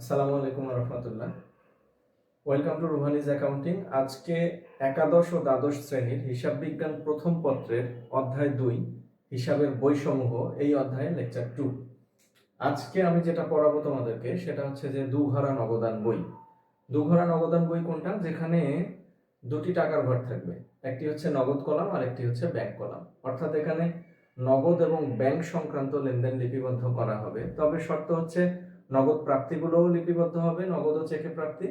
আসসালামু আলাইকুম রহমতুল্লাহ। Welcome to Ruhani's accounting. আজকে একাদশ ও দ্বাদশ শ্রেণীর হিসাব বিজ্ঞান প্রথম পত্রের অধ্যায় 2 হিসাবের বইসমূহ, এই অধ্যায়ে লেকচার 2। আজকে আমি যেটা পড়াবো তোমাদেরকে সেটা হচ্ছে যে দুঘরা নগদান বই। দুঘরা নগদান বই কোনটা? যেখানে দুটি টাকার ঘর থাকবে, একটি হচ্ছে নগদ কলাম আর একটি হচ্ছে ব্যাংক কলাম। অর্থাৎ এখানে নগদ এবং ব্যাংক সংক্রান্ত লেনদেন লিপিবদ্ধ করা হবে, তবে শর্ত হচ্ছে নগদ প্রাপ্তিগুলোও লিপিবদ্ধ হবে, নগদ ও চেকে প্রাপ্তি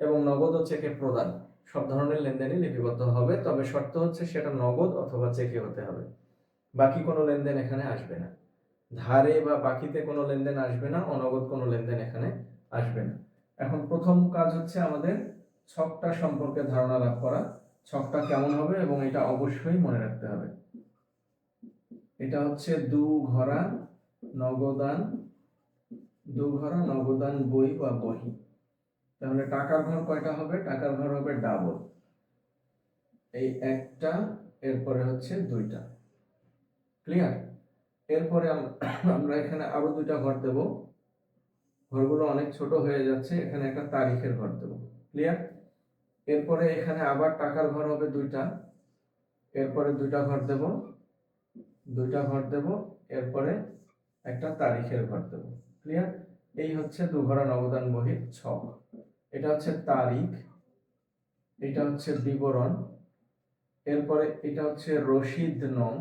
এবং নগদ ও চেকে প্রদান, সব ধরনের লেনদেনই লিপিবদ্ধ হবে। তবে শর্ত হচ্ছে সেটা নগদ অথবা চেকে হতে হবে, বাকি কোনো লেনদেন এখানে আসবে না। ধারে বা বাকিতে কোনো লেনদেন আসবে না, অনগদ কোনো লেনদেন এখানে আসবে না। এখন প্রথম কাজ হচ্ছে আমাদের ছকটা সম্পর্কে ধারণা লাভ করা। ছকটা কেমন হবে এবং এটা অবশ্যই মনে রাখতে হবে। এটা হচ্ছে দুঘরা নগদান বই বা বহি। তাহলে টাকার ঘর কয়টা হবে? টাকার ঘর হবে ডাবল, এই একটা, এরপরে হচ্ছে দুইটা। ক্লিয়ার? এরপরে আমরা এখানে আরো দুইটা ঘর দেব। ঘরগুলো অনেক ছোট হয়ে যাচ্ছে, এখানে একটা তারিখের ঘর দেব। ক্লিয়ার? এরপরে এখানে আবার টাকার ঘর হবে দুইটা, এরপরে দুইটা ঘর দেব, এরপরে একটা তারিখের ঘর দেব। ক্লিয়ার? এই হচ্ছে দুঘরা নগদান বহির ছক। এটা হচ্ছে তারিখ, এটা হচ্ছে বিবরণ, এরপরে এটা হচ্ছে রসিদ নং,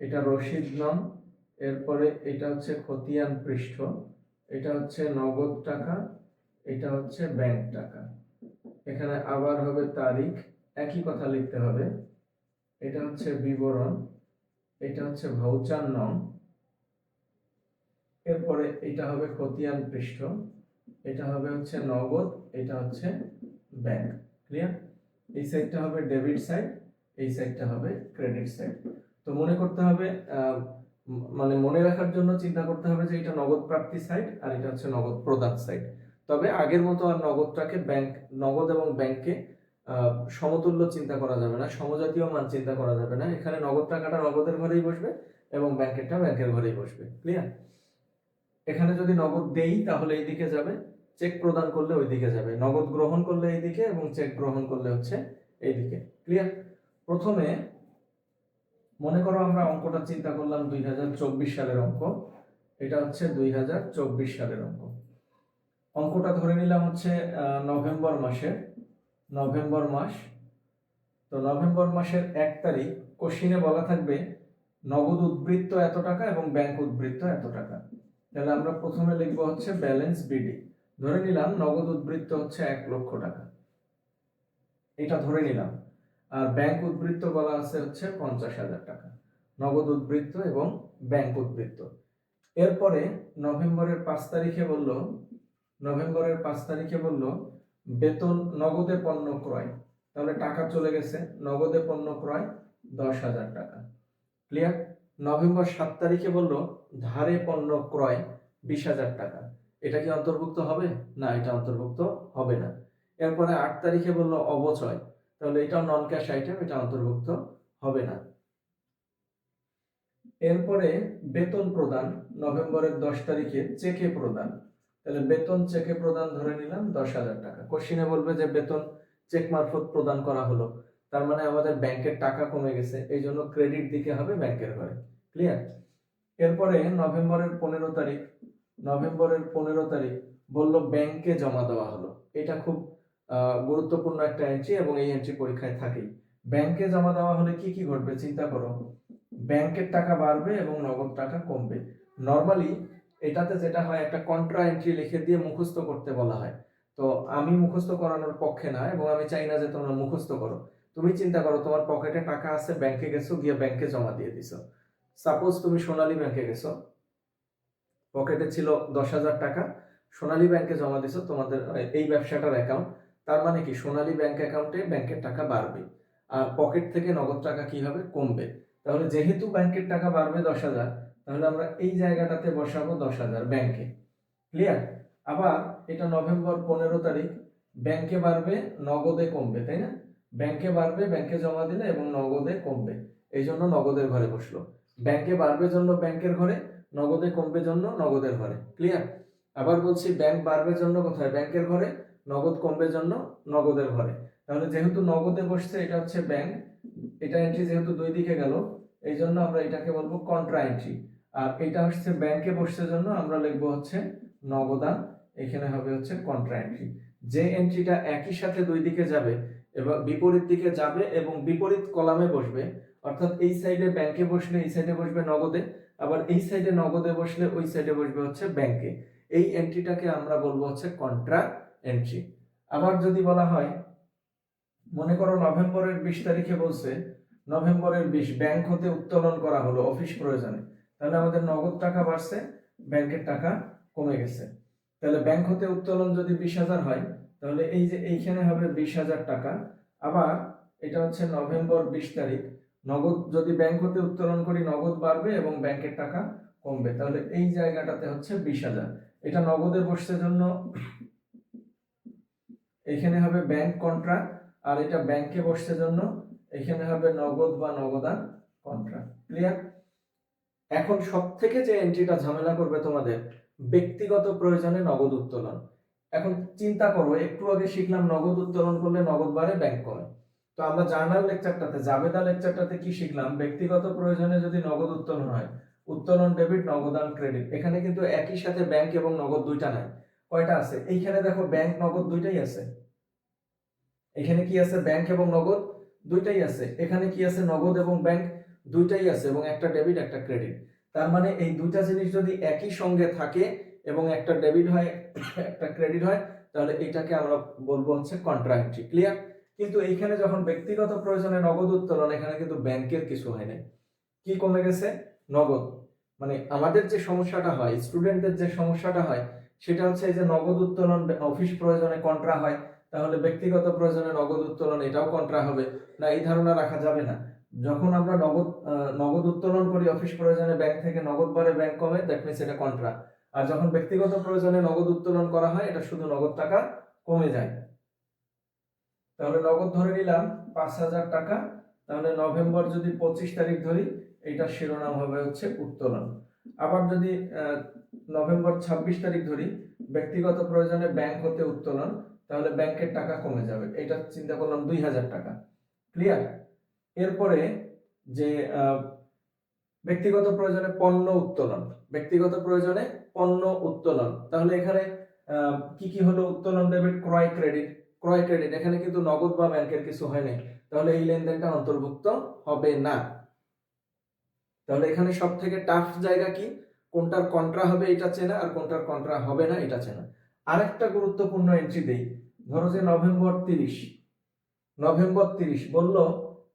এটা রসিদ নং, এরপরে এটা হচ্ছে খতিয়ান পৃষ্ঠ, এটা হচ্ছে নগদ টাকা, এটা হচ্ছে ব্যাংক টাকা। এখানে আবার হবে তারিখ, একই কথা লিখতে হবে। এটা হচ্ছে বিবরণ, এটা হচ্ছে ভাউচার নং, এরপরে এটা হবে খতিয়ান পৃষ্ঠ, এটা হবে হচ্ছে নগদ, এটা হচ্ছে ব্যাংক। ক্লিয়ার? এই সাইডটা হবে ডেবিট সাইড, এই সাইডটা হবে ক্রেডিট সাইড। তো মনে করতে হবে, মানে মনে রাখার জন্য চিন্তা করতে হবে যে এটা নগদ প্রাপ্তি সাইড আর এটা হচ্ছে নগদ প্রদান সাইড। তবে আগের মতো আর নগদটাকে নগদ এবং ব্যাংকে সমতুল্য চিন্তা করা যাবে না, সমজাতীয় মান চিন্তা করা যাবে না। এখানে নগদ টাকাটা নগদের ঘরেই বসবে এবং ব্যাংকেরটা ব্যাংকের ঘরেই বসবে। ক্লিয়ার? এখানে যদি নগদ দেই তাহলে এই দিকে যাবে, চেক প্রদান করলে ওই দিকে যাবে, নগদ গ্রহণ করলে এই দিকে এবং চেক গ্রহণ করলে হচ্ছে এই দিকে। ক্লিয়ার? প্রথমে মনে করো আমরা অঙ্কটা চিন্তা করলাম 2024 সালের অঙ্ক, এটা হচ্ছে 2024 সালের অঙ্ক। অঙ্কটা ধরে নিলাম হচ্ছে নভেম্বর মাস। তো নভেম্বর মাসের 1 তারিখ কোশ্চিনে বলা থাকবে নগদ উদ্বৃত্ত এত টাকা এবং ব্যাংক উদ্বৃত্ত এত টাকা। তাহলে আমরা প্রথমে লিখবো হচ্ছে ব্যালেন্স বিডি। ধরে নিলাম নগদ উদ্বৃত্ত হচ্ছে 1 লক্ষ টাকা, এটা ধরে নিলাম। আর ব্যাংক উদ্বৃত্ত বলা আছে হচ্ছে 50,000 টাকা, নগদ উদ্বৃত্ত এবং ব্যাংক উদ্বৃত্ত। এরপরে নভেম্বরের 5 তারিখে বলল বেতন নগদে পণ্য ক্রয়, তাহলে টাকা চলে গেছে, নগদে পণ্য ক্রয় 10,000 টাকা। ক্লিয়ার? নভেম্বর 7 তারিখে বলল ধারে পণ্য ক্রয় 20,000 টাকা, এটা কি অন্তর্ভুক্ত হবে? না, এটা অন্তর্ভুক্ত হবে না। এরপরে 8 তারিখে বলল অবচয়, তাহলে এটাও নন ক্যাশ আইটেম, এটা অন্তর্ভুক্ত হবে না। এরপরে বেতন প্রদান, নভেম্বরের 10 তারিখে চেকে প্রদান, তাহলে বেতন চেকে প্রদান ধরে নিলাম 10,000 টাকা। কোশ্চিনে বলবে যে বেতন চেক মারফত প্রদান করা হলো, তার মানে আমাদের ব্যাংকের টাকা কমে গেছে, এই জন্য ক্রেডিট দিকে হবে ব্যাংকের ঘরে। ক্লিয়ার? এরপরে নভেম্বরের 15 তারিখ বলল ব্যাংকে জমা দেওয়া হলো। এটা খুব গুরুত্বপূর্ণ একটা এন্ট্রি এবং এই এন্ট্রি পরীক্ষায় থাকেই। ব্যাংকে জমা দেওয়া হলে কি কি ঘটবে চিন্তা করো। ব্যাংকের টাকা বাড়বে এবং নগদ টাকা কমবে। নরমালি এটাতে যেটা হয়, একটা কন্ট্রা এন্ট্রি লিখে দিয়ে মুখস্থ করতে বলা হয়। তো আমি মুখস্থ করানোর পক্ষে না এবং আমি চাই না যে তোমরা মুখস্থ করো। তুমি চিন্তা করো, তোমার পকেটে টাকা আছে, ব্যাংকে গেছো, গিয়ে ব্যাংকে জমা দিয়ে দিছো। সাপোজ তুমি সোনালী ব্যাংকে গেছো, পকেটে ছিল 10,000 টাকা, সোনালী ব্যাংকে জমা দিছো, তোমাদের এই ব্যবসাটার অ্যাকাউন্ট। তার মানে কি, সোনালী ব্যাংক অ্যাকাউন্টে ব্যাংকের টাকা বাড়বে আর পকেট থেকে নগদ টাকা কি হবে? কমবে। তাহলে যেহেতু ব্যাংকের টাকা বাড়বে 10,000, তাহলে আমরা এই জায়গাটাতে বসাবো 10,000 ব্যাংকে। ক্লিয়ার? আবার এটা নভেম্বর 15 তারিখ, ব্যাংকে বাড়বে নগদে কমবে, তাই না? ব্যাংকে বাড়বে ব্যাংকে জমা দিলে এবং নগদে কমবে, এই জন্য নগদের ঘরে বসলো। ব্যাংকে বাড়বে জন্য ব্যাংকের ঘরে, নগদে কমবে জন্য নগদের ঘরে। ক্লিয়ার? আবার বলছি ব্যাংক বাড়বে জন্য কোথায়, ব্যাংকের ঘরে, নগদ কমবে জন্য নগদের ঘরে। তাহলে যেহেতু নগদে বসছে এটা হচ্ছে ব্যাংক, এটা এন্ট্রি যেহেতু দুই দিকে গেল এই জন্য আমরা এটাকে বলবো কন্ট্রা এন্ট্রি। আর এটা হচ্ছে ব্যাংকে বসছে জন্য আমরা লিখবো হচ্ছে নগদান, এখানে হবে হচ্ছে কন্ট্রা এন্ট্রি। যে এন্ট্রিটা একই সাথে দুই দিকে যাবে এবং বিপরীত দিকে যাবে এবং বিপরীত কলামে বসবে, অর্থাৎ এই সাইডে ব্যাংকে বসলে এই সাইডে বসবে নগদে, আবার এই সাইডে নগদে বসলে ওই সাইডে বসবে হচ্ছে ব্যাংকে, এই এন্ট্রিটাকে আমরা বলবো হচ্ছে কন্ট্রা এন্ট্রি। আবার যদি বলা হয়, মনে করো নভেম্বরের 20 তারিখে বলছে নভেম্বরের 20 ব্যাংক হতে উত্তোলন করা হলো অফিস প্রয়োজনে, তাহলে আমাদের নগদ টাকা বাড়ছে, ব্যাংকের টাকা কমে গেছে। তাহলে ব্যাংক হতে উত্তোলন যদি 20,000 হয় তাহলে এই যে এইখানে হবে 20,000 টাকা। আবার এটা হচ্ছে নভেম্বর 20 তারিখ, নগদ যদি ব্যাংক হতে উত্তোলন করি নগদ বাড়বে এবং ব্যাংকের টাকা কমবে, তাহলে এই জায়গাটাতে হচ্ছে 20,000। এটা নগদে বসছে জন্য এখানে হবে ব্যাংক কন্ট্রা, আর এটা ব্যাংকে বসছে জন্য এখানে হবে নগদ বা নগদান কন্ট্রা। ক্লিয়ার? এখন সব থেকে যে এন্ট্রিটা ঝামেলা করবে তোমাদের, ব্যক্তিগত প্রয়োজনে নগদ উত্তোলন। এখন চিন্তা করো, একটু আগে শিখলাম নগদ উত্তোলন করলে নগদ বাড়ে ব্যাংক কমে। তো আমরা জার্নাল লেকচারটাতে, জাবেদা লেকচারটাতে কি শিখলাম, ব্যক্তিগত প্রয়োজনে যদি নগদ উত্তোলন হয়, উত্তোলন ডেবিট, নগদান ক্রেডিট। এখানে কিন্তু একই সাথে ব্যাংক এবং নগদ দুইটা নাই, কয়টা আছে? এইখানে দেখো ব্যাংক নগদ দুইটাই আছে, এখানে কি আছে, ব্যাংক এবং নগদ দুইটাই আছে, এখানে কি আছে, নগদ এবং ব্যাংক দুইটাই আছে এবং একটা ডেবিট একটা ক্রেডিট। তার মানে এই দুইটা জিনিস যদি একই সঙ্গে থাকে এবং একটা ডেবিট হয় একটা ক্রেডিট হয়, তাহলে এটাকে আমরা বলবো হচ্ছে কন্ট্রা এন্ট্রি। ক্লিয়ার? কিন্তু এইখানে যখন ব্যক্তিগত প্রয়োজনে নগদ উত্তোলন, এখানে কিন্তু ব্যাংকের কিছু হয় না, কি কমে গেছে, নগদ। মানে আমাদের যে সমস্যাটা হয়, স্টুডেন্টদের যে সমস্যাটা হয় সেটা হচ্ছে এই যে নগদ উত্তোলন অফিস প্রয়োজনে কন্ট্রা হয়, তাহলে ব্যক্তিগত প্রয়োজনে নগদ উত্তোলন এটাও কন্ট্রা হবে না, এই ধারণা রাখা যাবে না। যখন আমরা নগদ উত্তোলন করি অফিস প্রয়োজনে ব্যাংক থেকে, নগদ বাড়ে ব্যাংক কমে, দ্যাট মিন্স এটা কন্ট্রা। আর যখন ব্যক্তিগত প্রয়োজনে নগদ উত্তোলন করা হয়, এটা শুধু নগদ টাকা কমে যায়। তাহলে নগদ ধরে নিলাম 5,000 টাকা, তাহলে নভেম্বর যদি 25 তারিখ ধরি, এটা শিরোনাম হবে হচ্ছে উত্তোলন। আবার যদি নভেম্বর 26 তারিখ ধরি, ব্যক্তিগত প্রয়োজনে ব্যাংক হতে উত্তোলন, তাহলে ব্যাংকের টাকা কমে যাবে, এটা চিন্তা করলাম 2,000 টাকা। ক্লিয়ার? এরপরে যে ব্যক্তিগত প্রয়োজনে পণ্য উত্তোলন, ব্যক্তিগত প্রয়োজনে পণ্য উত্তোলন, তাহলে এখানে কি কি হলো, উত্তোলন ডেবিট, ক্রয় ক্রেডিট। ক্রয় ক্রেডিট এখানে কিন্তু নগদ বা ব্যাংকের কিছু হয় নাই, তাহলে এই লেনদেনটা অন্তর্ভুক্ত হবে না। তাহলে এখানে সব থেকে টাফ জায়গা কি, কোনটার কন্ট্রা হবে এটা চেনা আর কোনটার কন্ট্রা হবে না এটা চেনা। আরেকটা গুরুত্বপূর্ণ এন্ট্রি দেই, ধরো যে নভেম্বর 30 বলল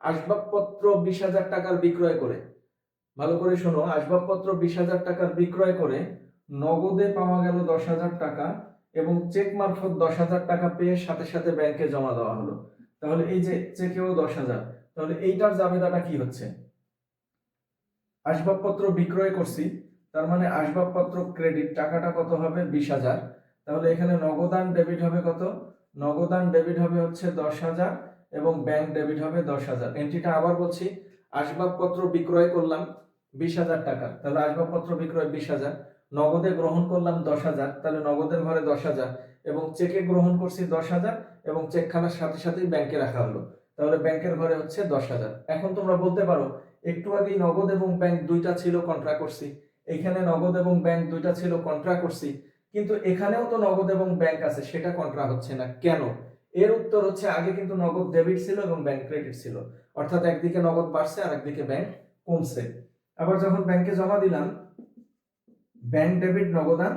আসবাবপত্র 20,000 টাকার বিক্রয় করে, ভালো করে শোনো, আসবাবপত্র 20,000 টাকার বিক্রয় করে নগদে পাওয়া গেল 10,000 টাকা এবং চেক মারফত 10,000 টাকা পেয়ে সাথে সাথে ব্যাংকে জমা দেওয়া হলো, তাহলে এই যে চেকেও 10,000, তাহলে এইটার জাবেদাটা কি হচ্ছে, আসবাবপত্র বিক্রয় করছি, তার মানে আসবাবপত্র ক্রেডিট, টাকাটা কত হবে, 20,000। তাহলে এখানে নগদান ডেবিট হবে কত, নগদান ডেবিট হবে হচ্ছে 10,000 এবং ব্যাংক ডেবিট হবে 10,000। এন্ট্রিটা আবার বলছি, আসবাবপত্র বিক্রয় করলাম 20,000 টাকা, তাহলে আসবাবপত্র বিক্রয় 20,000, নগদে গ্রহণ করলাম 10,000, তাহলে নগদের ঘরে 10,000 এবং চেকে গ্রহণ করছি 10,000 এবং চেকখানার সাথে সাথেই ব্যাংকে রাখা হলো, তাহলে ব্যাংকের ঘরে হচ্ছে 10,000। এখন তোমরা বলতে পারো, একটু আগেই নগদ এবং ব্যাংক দুইটা ছিল কন্ট্রা করছি, এখানে নগদ এবং ব্যাংক দুইটা ছিল কন্ট্রা করছি, কিন্তু এখানেও তো নগদ এবং ব্যাংক আছে, সেটা কন্ট্রা হচ্ছে না কেন? এর উত্তর হচ্ছে, আগে কিন্তু নগদ ডেবিট ছিল এবং ব্যাংক ক্রেডিট ছিল, অর্থাৎ একদিকে নগদ বাড়ছে আর একদিকে ব্যাংক কমছে। আবার যখন ব্যাংকে জমা দিলাম, ব্যাংক ডেবিট, নগদান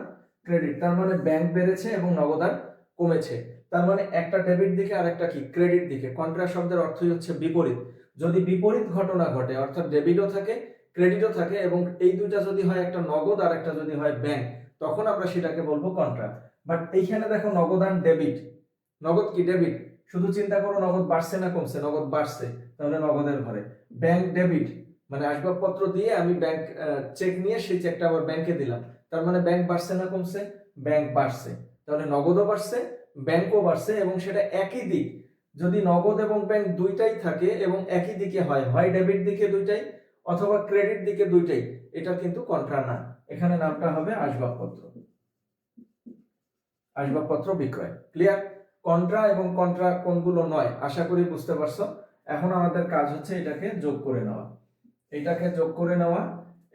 ক্রেডিট, তার মানে ব্যাংক বেড়েছে এবং নগদান কমেছে, তার মানে একটা ডেবিট দিকে আর একটা কি, ক্রেডিট দিকে। কন্ট্রা শব্দের অর্থই হচ্ছে বিপরীত। যদি বিপরীত ঘটনা ঘটে, অর্থাৎ ডেবিটও থাকে ক্রেডিটও থাকে এবং এই দুইটা যদি হয় একটা নগদ আর একটা যদি হয় ব্যাংক, তখন আমরা সেটাকে বলবো কন্ট্রা। বাট এইখানে দেখো নগদান ডেবিট, নগদ কি ডেবিট, শুধু চিন্তা করো নগদ বাড়ছে না কমছে, নগদ বাড়ছে, তাহলে নগদের ঘরে। ব্যাংক ডেবিট মানে আসবাবপত্র দিয়ে আমি ব্যাংক চেক নিয়ে সেই চেকটা আবার ব্যাংকে দিলাম, তার মানে ব্যাংক বাড়ছে না কমছে, ব্যাংক বাড়ছে, তাহলে নগদও বাড়ছে ব্যাংকও বাড়ছে এবং সেটা একই দিক। যদি নগদ এবং ব্যাংক দুইটাই থাকে এবং একই দিকে হয়, হয় ডেবিট দিকে দুইটাই অথবা ক্রেডিট দিকে দুইটাই, এটা কিন্তু কন্ট্রা না, এখানে নামটা হবে আসবাবপত্র। আসবাবপত্র বিক্রয়। ক্লিয়ার? কন্ট্রা এবং কন্ট্রা কোনগুলো নয় আশা করি বুঝতে পারছো। এখন আমাদের কাজ হচ্ছে এটাকে যোগ করে নেওয়া।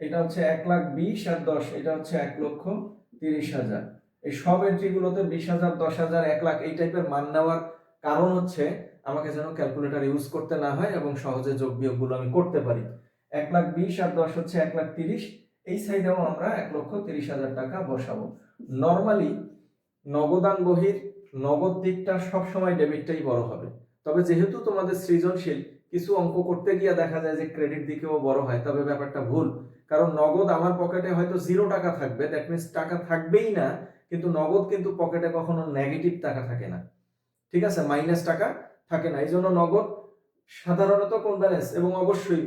এটা হচ্ছে 1,20,000 আর 10, এটা হচ্ছে 1,30,000। এই সব এন্ট্রিগুলোতে 20,000, 10,000, 1,00,000 এই টাইপের মান নেওয়ার কারণ হচ্ছে আমাকে যেন ক্যালকুলেটর ইউজ করতে না হয় এবং সহজে যোগ বিয়োগগুলো আমি করতে পারি। 1,20,000 আর 10 হচ্ছে 1,30,000। এই সাইডেও আমরা 1,30,000 টাকা বসাবো। নর্মালি নগদান বহির নগদ দিকটা সবসময় ডেবিটটাই বড় হবে, তবে যেহেতু তোমাদের সৃজনশীল কিছু অঙ্ক করতে গিয়ে দেখা যায় যে ক্রেডিট দিকেও বড় হয়, তবে ব্যাপারটা ভুল। কারণ নগদ আমার পকেটে হয়তো 0 টাকা থাকবে, দ্যাট মিন্স টাকা থাকবেই না, কিন্তু নগদ কিন্তু পকেটে কখনো নেগেটিভ টাকা থাকে না, ঠিক আছে, মাইনাস টাকা থাকে না। এই জন্য নগদ সাধারণত কোন ব্যালেন্স এবং অবশ্যই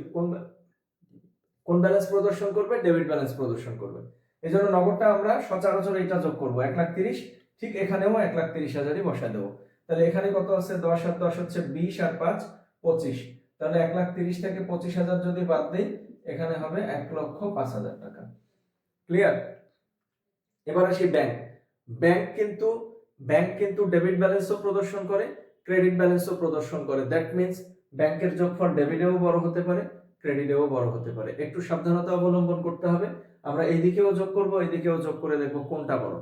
কোন ব্যালেন্স প্রদর্শন করবে? ডেবিট ব্যালেন্স প্রদর্শন করবে। এই জন্য নগদটা আমরা সচরাচর এটা যোগ করবো 1,30,000, ঠিক এখানেও 1,30,000ই বসা দেবো। তাহলে এখানে কত আছে? 10 আর 10 হচ্ছে 20 আর 5 25। তাহলে 1,30,000 থেকে 25,000 যদি বাদ দেই, এখানে হবে 1,05,000 টাকা। ক্লিয়ার? এবার আসি ব্যাংক। ব্যাংক কিন্তু ডেবিট ব্যালেন্সও প্রদর্শন করে, ক্রেডিট ব্যালেন্সও প্রদর্শন করে। দ্যাট মিন্স ব্যাংকের যোগফল ডেবিটেও বড় হতে পারে, ক্রেডিটেও বড় হতে পারে। একটু সাবধানতা অবলম্বন করতে হবে। আমরা এইদিকেও যোগ করব, এইদিকেও যোগ করে দেখব কোনটা বড়।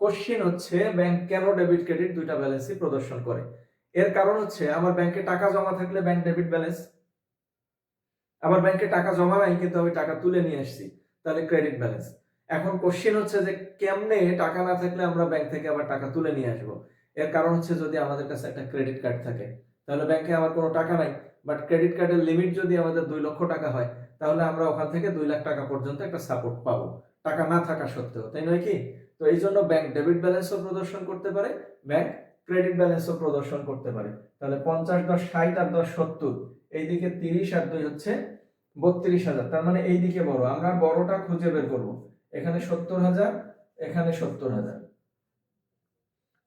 কোশ্চেন হচ্ছে ব্যাংক কেন ডেবিট ক্রেডিট দুইটা ব্যালেন্সই প্রদর্শন করে? এর কারণ হচ্ছে আমার ব্যাংকে টাকা জমা থাকলে ব্যাংক ডেবিট ব্যালেন্স, আবার ব্যাংকে টাকা জমা নাই কিন্তু আমি টাকা তুলে নিয়ে আসছি, তাহলে ক্রেডিট ব্যালেন্স। এখন কোশ্চেন হচ্ছে যে কেমনে টাকা না থাকলে আমরা ব্যাংক থেকে আবার টাকা তুলে নিয়ে আসবো? এর কারণ হচ্ছে যদি আমাদের কাছে একটা ক্রেডিট কার্ড থাকে, তাহলে ব্যাংকে আমার কোনো টাকা নাই, বাট ক্রেডিট কার্ডের লিমিট যদি আমাদের 2 লক্ষ টাকা হয়, তাহলে আমরা ওখান থেকে 2 লাখ টাকা পর্যন্ত একটা সাপোর্ট পাবো টাকা না থাকা সত্ত্বেও, তাই নয় কি? তো এই জন্য ব্যাংক ডেবিট ব্যালেন্সও প্রদর্শন করতে পারে, ব্যাংক ক্রেডিট ব্যালেন্সও প্রদর্শন করতে পারে। তাহলে 50, 10 60 আর 10 70, এইদিকে 30 আর 2 হচ্ছে 32,000। তার মানে এই দিকে বড়, আমরা বড়টা খুঁজে বের করব। এখানে 70,000, এখানে 70,000।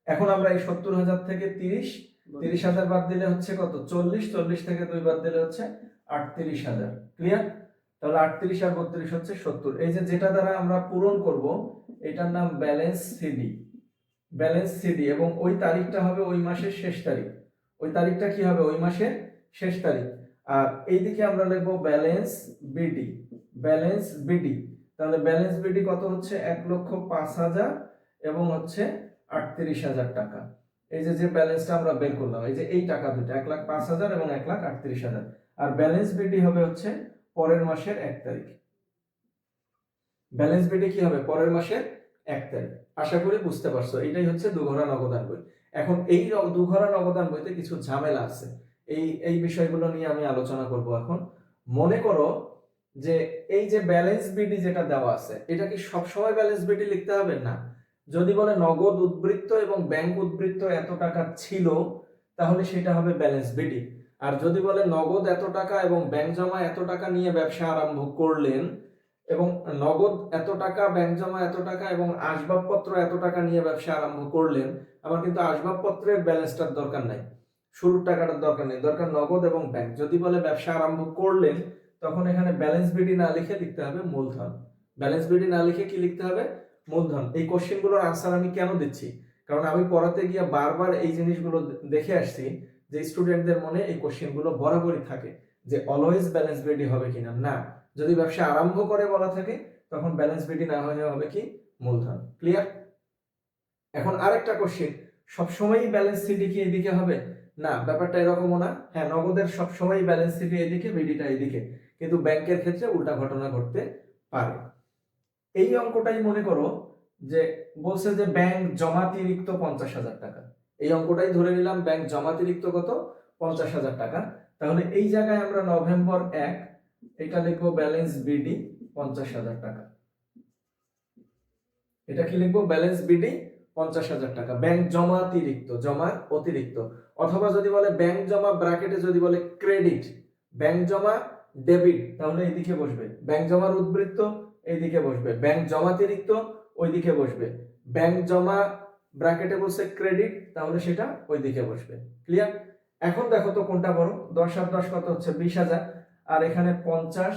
এখন আমরা এই 70,000 থেকে 30,000 বাদ দিলে হচ্ছে কত? 40, 40 থেকে 2 বাদ দিলে হচ্ছে 38,000। ক্লিয়ার? তাহলে 38 আর 32 হচ্ছে 70। এই যে যেটা দ্বারা আমরা পূরণ করব এটার নাম ব্যালেন্স সিডি, এবং ওই তারিখটা হবে ওই মাসের শেষ তারিখ। ওই তারিখটা কি হবে? ওই মাসের শেষ তারিখ। আর এইদিকে আমরা লিখবো ব্যালেন্স বিডি। তাহলে ব্যালেন্স বিডি কত হচ্ছে? 1,05,000 এবং হচ্ছে 38,000 টাকা। এই যে ব্যালেন্সটা আমরা বের করলাম, এই যে এই টাকা দুটো 1,05,000 এবং 1,38,000। আর ব্যালেন্স বিডি হবে হচ্ছে পরের মাসের 1 তারিখ। ব্যালেন্স বিডি কি হবে? পরের মাসের 1 তারিখ। আশা করি বুঝতে পারছো। এটাই হচ্ছে দুঘরা নগদান বই। এখন এই দুঘরা নগদান বইতে কিছু ঝামেলা আছে, এই বিষয়গুলো নিয়ে আমি আলোচনা করব এখন। মনে করো যে এই যে ব্যালেন্স বিডি যেটা দেওয়া আছে, এটা কি সবসময় ব্যালেন্স বিডি লিখতে হবে? না। যদি বলে নগদ উদ্বৃত্ত এবং ব্যাংক উদ্বৃত্ত এত টাকা ছিল, তাহলে সেটা হবে ব্যালেন্স বিডি। আর যদি বলে নগদ এত টাকা এবং ব্যাংক জমা এত টাকা নিয়ে ব্যবসা আরম্ভ করলেন, এবং নগদ এত টাকা, ব্যাংক জমা এত টাকা এবং আসবাবপত্র এত টাকা নিয়ে ব্যবসা আরম্ভ করলেন, আমার কিন্তু আসবাবপত্রের ব্যালেন্সটার দরকার নাই, শুরুর টাকাটার দরকার নেই, দরকার নগদ এবং ব্যাংক। যদি বলে ব্যবসা আরম্ভ করলেন, তখন এখানে ব্যালেন্স বিডি না লিখে লিখতে হবে মূলধন। ব্যালেন্স বিডি না লিখে কি লিখতে হবে? মূলধন। এই কোশ্চেনগুলোর আনসার আমি কেন দিচ্ছি? কারণ আমি পড়াতে গিয়ে বারবার এই জিনিসগুলো দেখে আসছি যে স্টুডেন্টদের মনে এই কোশ্চেনগুলো বরাবরই থাকে যে অলওয়েজ ব্যালেন্স বিডি হবে কিনা। না, যদি ব্যবসা আরম্ভ করে বলা থাকে তখন ব্যালেন্স বিডি না হয়ে হবে কি? মূলধন। ক্লিয়ার? এখন আরেকটা কোশ্চেন, সবসময়ই ব্যালেন্স সিডি কি এদিকে হবে? না, ব্যাপারটা এরকমও না। হ্যাঁ, নগদের সবসময় ব্যালেন্স সিডি এদিকে, বিডিটা এদিকে, কিন্তু ব্যাংকের ক্ষেত্রে উল্টা ঘটনা ঘটতে পারে। এই অঙ্কটাই মনে করো যে বলছে যে ব্যাংক জমাতিরিক্ত 50,000 টাকা। এই অঙ্কটাই ধরে নিলাম ব্যাংক জমাতিরিক্ত কত? 50,000 টাকা। তাহলে এই জায়গায় আমরা নভেম্বর 1 এটা লিখবো ব্যালেন্স বিডি 50,000 টাকা। এটা কি লিখবো? ব্যালেন্স বিডি 50,000 টাকা। ব্যাংক জমাতিরিক্ত, জমার অতিরিক্ত। অথবা যদি বলে ব্যাংক জমা ব্র্যাকেটে যদি বলে ক্রেডিট, ব্যাংক জমা ডেবিট, তাহলে এইদিকে বসবে। ব্যাংক জমার উদ্বৃত্ত এইদিকে বসবে। ব্যাংক জমাতিরিক্ত ওইদিকে বসবে। ব্যাংক জমা ব্র্যাকেটে বলছে ক্রেডিট, তাহলে সেটা ওইদিকে বসবে। ক্লিয়ার? এখন দেখো তো কোনটা বড়? 10 আর 10 কত হচ্ছে? 20,000। আর এখানে 50,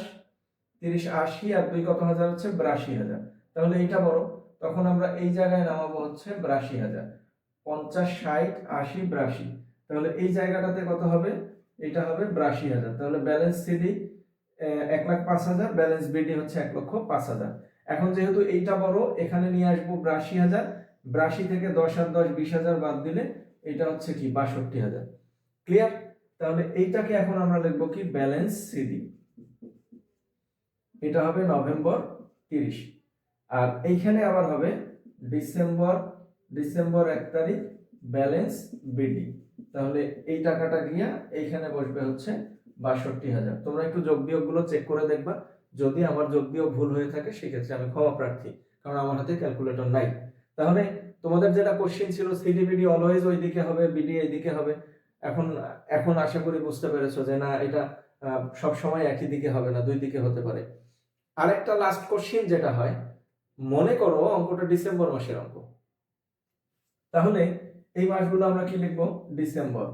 30, 80 আর 2 কত হাজার হচ্ছে? 82,000। তাহলে এইটা বড়। তখন আমরা এই জায়গায় নামাবো হচ্ছে 82,000, 50, 60, 80, 82। তাহলে এই জায়গাটাতে কত হবে? এটা হবে 82,000। তাহলে ব্যালেন্স সিডি 1,05,000, ব্যালেন্স বিডি হচ্ছে 1,05,000। এখন যেহেতু এইটা বড়, এখানে নিয়ে আসবো 82,000, 82 থেকে 10 আর 10 20,000 বাদ দিলে এটা হচ্ছে কি 62,000। ক্লিয়ার? তাহলে এইটাকে এখন আমরা লিখবো কি ব্যালেন্স সিডি। এটা হবে নভেম্বর 30। আর এইখানে আবার হবে ডিসেম্বর 1 তারিখ ব্যালেন্স বিডি। তাহলে এই টাকাটা গিয়া এইখানে বসবে হচ্ছে 62,000। তোমরা একটু যোগ বিয়োগ গুলো চেক করে দেখবা, যদি আমার যোগ বিয়োগ ভুল হয়ে থাকে সেক্ষেত্রে আমি ক্ষমা প্রার্থী, কারণ আমার হাতে ক্যালকুলেটর নাই। তাহলে তোমাদের যেটা কোশ্চেন ছিল সিডি বিডি অলওয়েজ ওইদিকে হবে, বিডি এইদিকে হবে। এখন আশা করি বুঝতে পেরেছো যে না, এটা সব সময় একই দিকে হবে না, দুই দিকে হতে পারে। আরেকটা লাস্ট কোশ্চেন যেটা হয়, মনে করো অঙ্কটা ডিসেম্বর মাসের অঙ্ক, তাহলে এই মাসগুলো আমরা কি লিখবো? ডিসেম্বর।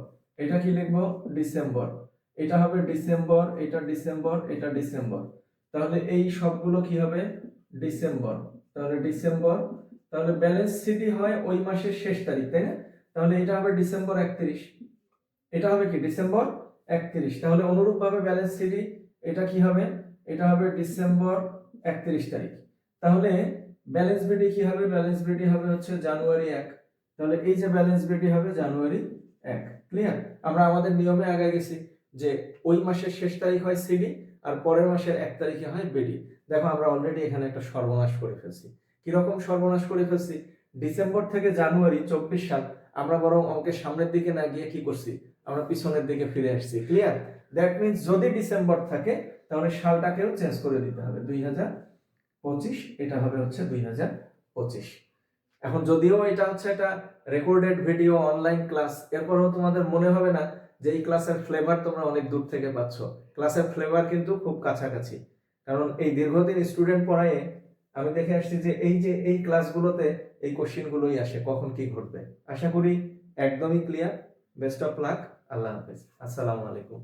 এটা কি লিখবো? ডিসেম্বর। এটা হবে ডিসেম্বর, এটা ডিসেম্বর, এটা ডিসেম্বর। তাহলে এই সবগুলো কি হবে? ডিসেম্বর। তাহলে ডিসেম্বর, তাহলে ব্যালেন্স সিডি হয় ওই মাসের শেষ তারিখ, তাই না? তাহলে এটা হবে ডিসেম্বর 31। এটা হবে কি ডিসেম্বর 31। তাহলে অনুরূপভাবে ব্যালেন্স সিডি এটা কি হবে? এটা হবে ডিসেম্বর 31 তারিখ। তাহলে ব্যালেন্স বিডি কি হবে? ব্যালেন্স বিডি হবে হচ্ছে জানুয়ারি 1। তাহলে এই যে ব্যালেন্স বিডি হবে জানুয়ারি 1। ক্লিয়ার? আমরা আমাদের নিয়মে আগে গেছি যে ওই মাসের শেষ তারিখ হয় সিডি আর পরের মাসের 1 তারিখে হয় বিডি। দেখো আমরা অলরেডি এখানে একটা সর্বনাশ করে ফেলছি। কিরকম সর্বনাশ করে ফেলছি? ডিসেম্বর থেকে জানুয়ারি 24 সাল আমরা বরং অঙ্কের সামনের দিকে না গিয়ে কি করছি? আমরা পিছনের দিকে ফিরে আসছি। ক্লিয়ার? দ্যাট মিন্স যদি ডিসেম্বর থাকে তাহলে সালটাকেও চেঞ্জ করে দিতে হবে, 2025। এটা হবে হচ্ছে 2025। এখন যদিও এটা হচ্ছে একটা রেকর্ডেড ভিডিও অনলাইন ক্লাস, এরপরও তোমাদের মনে হবে না যে এই ক্লাসের ফ্লেভার তোমরা অনেক দূর থেকে পাচ্ছ। ক্লাসের ফ্লেভার কিন্তু খুব কাছাকাছি, কারণ এই দীর্ঘদিন স্টুডেন্ট পড়ায় আমি দেখে আসছি যে এই ক্লাসগুলোতে এই কোশ্চেনগুলোই আসে, কখন কি ঘটবে। আশা করি একদমই ক্লিয়ার। Best of luck. আল্লাহ হাফেজ। আসসালামু আলাইকুম।